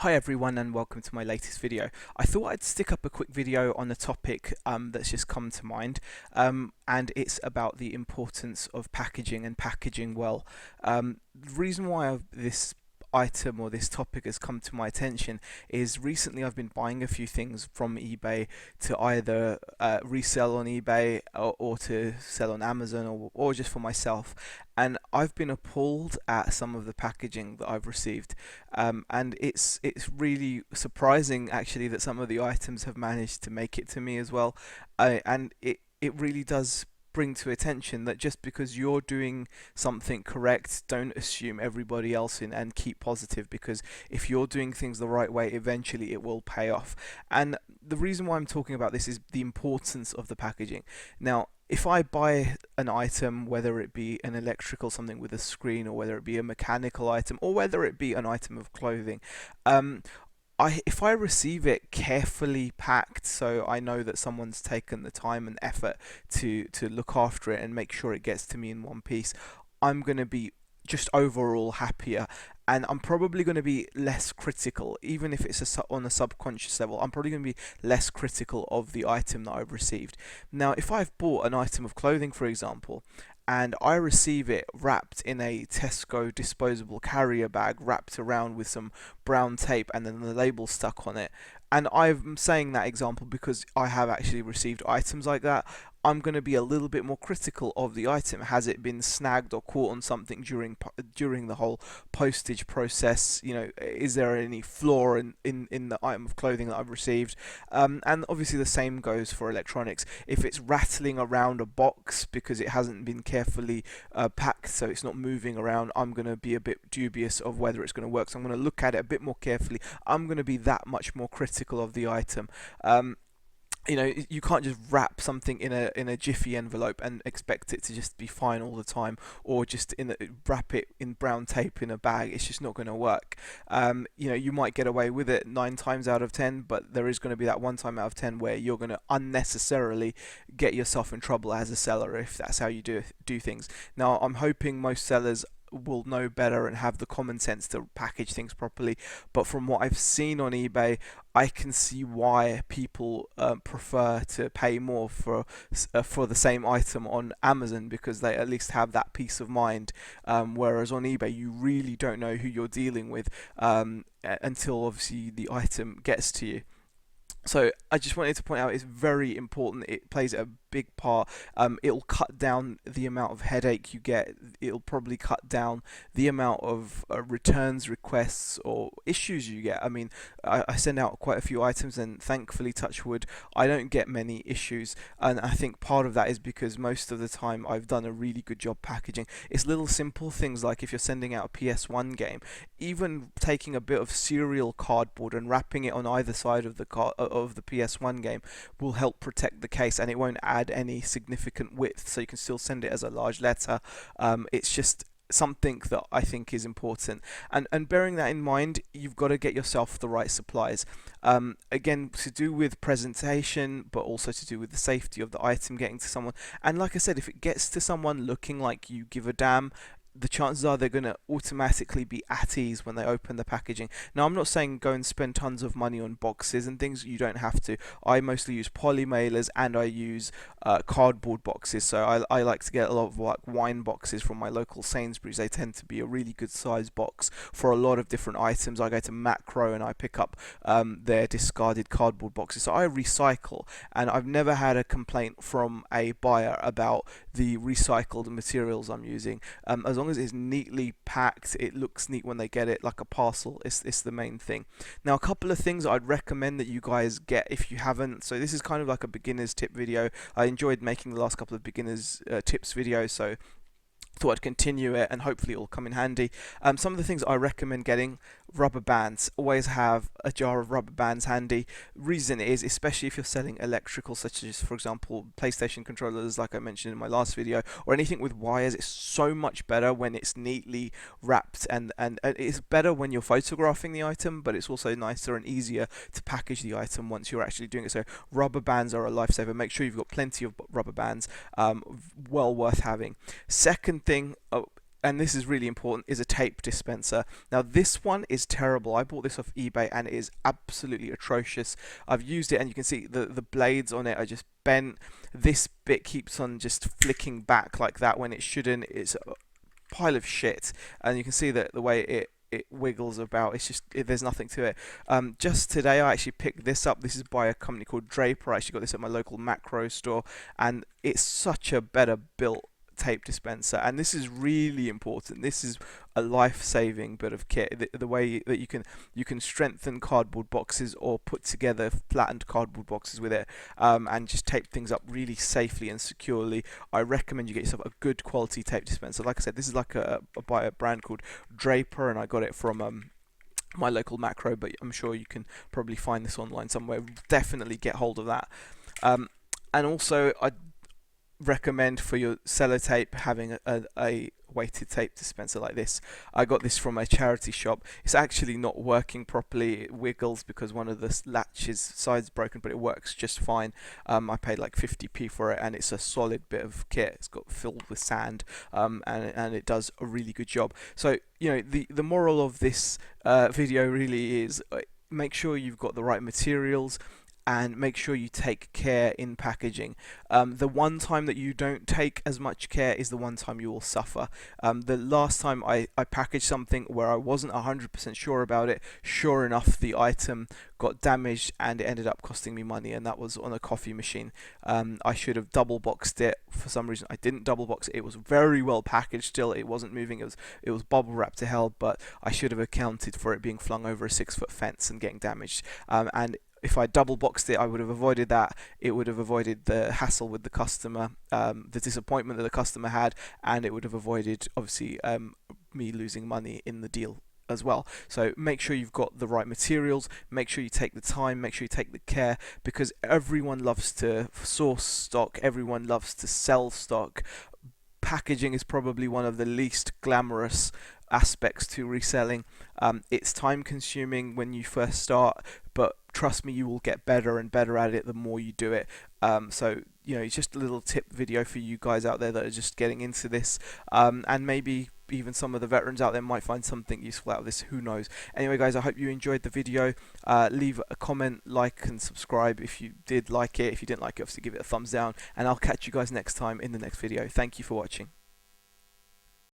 Hi everyone and welcome to my latest video. I thought I'd stick up a quick video on a topic that's just come to mind, and it's about the importance of packaging and packaging well. The reason why this item or this topic has come to my attention is recently I've been buying a few things from eBay to either resell on eBay or to sell on Amazon or just for myself, and I've been appalled at some of the packaging that I've received, and it's really surprising actually that some of the items have managed to make it to me as well, and it really does bring to attention that just because you're doing something correct, don't assume everybody else in, and keep positive, because if you're doing things the right way, eventually it will pay off. And the reason why I'm talking about this is the importance of the packaging. Now, if I buy an item, whether it be an electrical something with a screen, or whether it be a mechanical item, or whether it be an item of clothing, um, if I receive it carefully packed, so I know that someone's taken the time and effort to look after it and make sure it gets to me in one piece, I'm going to be just overall happier, and I'm probably going to be less critical, even if it's on a subconscious level. I'm probably going to be less critical of the item that I've received. Now, if I've bought an item of clothing, for example, and I receive it wrapped in a Tesco disposable carrier bag, wrapped around with some brown tape and then the label stuck on it, and I'm saying that example because I have actually received items like that, I'm going to be a little bit more critical of the item. Has it been snagged or caught on something during the whole postage process? You know, is there any flaw in the item of clothing that I've received? And obviously the same goes for electronics. If it's rattling around a box because it hasn't been carefully packed, so it's not moving around, I'm going to be a bit dubious of whether it's going to work. So I'm going to look at it a bit more carefully. I'm going to be that much more critical of the item. You know, you can't just wrap something in a jiffy envelope and expect it to just be fine all the time, or just wrap it in brown tape in a bag. It's just not going to work. You know, you might get away with it 9 times out of 10, but there is going to be that one time out of 10 where you're going to unnecessarily get yourself in trouble as a seller if that's how you do things. Now, I'm hoping most sellers will know better and have the common sense to package things properly, but from what I've seen on eBay, I can see why people prefer to pay more for the same item on Amazon, because they at least have that peace of mind, whereas on eBay you really don't know who you're dealing with until obviously the item gets to you. So I just wanted to point out it's very important. It plays a big part. It'll cut down the amount of headache you get. It'll probably cut down the amount of returns requests or issues you get. I mean, I send out quite a few items, and thankfully, touch wood, I don't get many issues. And I think part of that is because most of the time I've done a really good job packaging. It's little simple things like if you're sending out a PS1 game, even taking a bit of cereal cardboard and wrapping it on either side of the PS1 game will help protect the case, and it won't add any significant width, so you can still send it as a large letter. It's just something that I think is important, and bearing that in mind, you've got to get yourself the right supplies, again, to do with presentation, but also to do with the safety of the item getting to someone. And like I said, if it gets to someone looking like you give a damn, the chances are they're going to automatically be at ease when they open the packaging. Now, I'm not saying go and spend tons of money on boxes and things. You don't have to. I mostly use poly mailers, and I use cardboard boxes. So I like to get a lot of like wine boxes from my local Sainsbury's. They tend to be a really good size box for a lot of different items. I go to Macro and I pick up their discarded cardboard boxes. So I recycle, and I've never had a complaint from a buyer about the recycled materials I'm using. As long as it's neatly packed, it looks neat when they get it, like a parcel. It's the main thing. Now, a couple of things I'd recommend that you guys get if you haven't. So this is kind of like a beginner's tip video. I enjoyed making the last couple of beginners tips videos, so thought I'd continue it, and hopefully it will come in handy. Some of the things I recommend getting: rubber bands. Always have a jar of rubber bands handy. Reason is, especially if you're selling electrical, such as, for example, PlayStation controllers, like I mentioned in my last video, or anything with wires, it's so much better when it's neatly wrapped, and it's better when you're photographing the item, but it's also nicer and easier to package the item once you're actually doing it. So rubber bands are a lifesaver. Make sure you've got plenty of rubber bands. Well worth having. Second thing, and this is really important, is a tape dispenser. Now this one is terrible. I bought this off eBay and it is absolutely atrocious. I've used it and you can see the blades on it are just bent. This bit keeps on just flicking back like that when it shouldn't. It's a pile of shit, and you can see that the way it wiggles about, it's just there's nothing to it. Just today I actually picked this up. This is by a company called Draper. I actually got this at my local macro store, and it's such a better built tape dispenser, and this is really important. This is a life-saving bit of kit. The way that you can strengthen cardboard boxes or put together flattened cardboard boxes with it, and just tape things up really safely and securely. I recommend you get yourself a good quality tape dispenser. Like I said, this is like by a brand called Draper, and I got it from my local macro, but I'm sure you can probably find this online somewhere. Definitely get hold of that. And also, I recommend for your sellotape having a weighted tape dispenser like this. I got this from a charity shop. It's actually not working properly. It wiggles because one of the latches side's broken, but it works just fine. I paid like 50p for it, and it's a solid bit of kit. It's got filled with sand, and it does a really good job. So the moral of this video really is, make sure you've got the right materials, and make sure you take care in packaging. The one time that you don't take as much care is the one time you will suffer. The last time I packaged something where I wasn't 100% sure about it, sure enough the item got damaged and it ended up costing me money, and that was on a coffee machine. I should have double boxed it. For some reason I didn't double box it. It was very well packaged still, it wasn't moving, it was bubble wrapped to hell, but I should have accounted for it being flung over a 6-foot fence and getting damaged. And if I double boxed it, I would have avoided that. It would have avoided the hassle with the customer, the disappointment that the customer had, and it would have avoided, obviously, me losing money in the deal as well. So make sure you've got the right materials, make sure you take the time, make sure you take the care, because everyone loves to source stock, everyone loves to sell stock. Packaging is probably one of the least glamorous aspects to reselling. It's time consuming when you first start, but trust me, you will get better and better at it the more you do it. So it's just a little tip video for you guys out there that are just getting into this, and maybe even some of the veterans out there might find something useful out of this, who knows. Anyway guys, I hope you enjoyed the video. Leave a comment, like and subscribe if you did like it. If you didn't like it, obviously give it a thumbs down, and I'll catch you guys next time in the next video. Thank you for watching.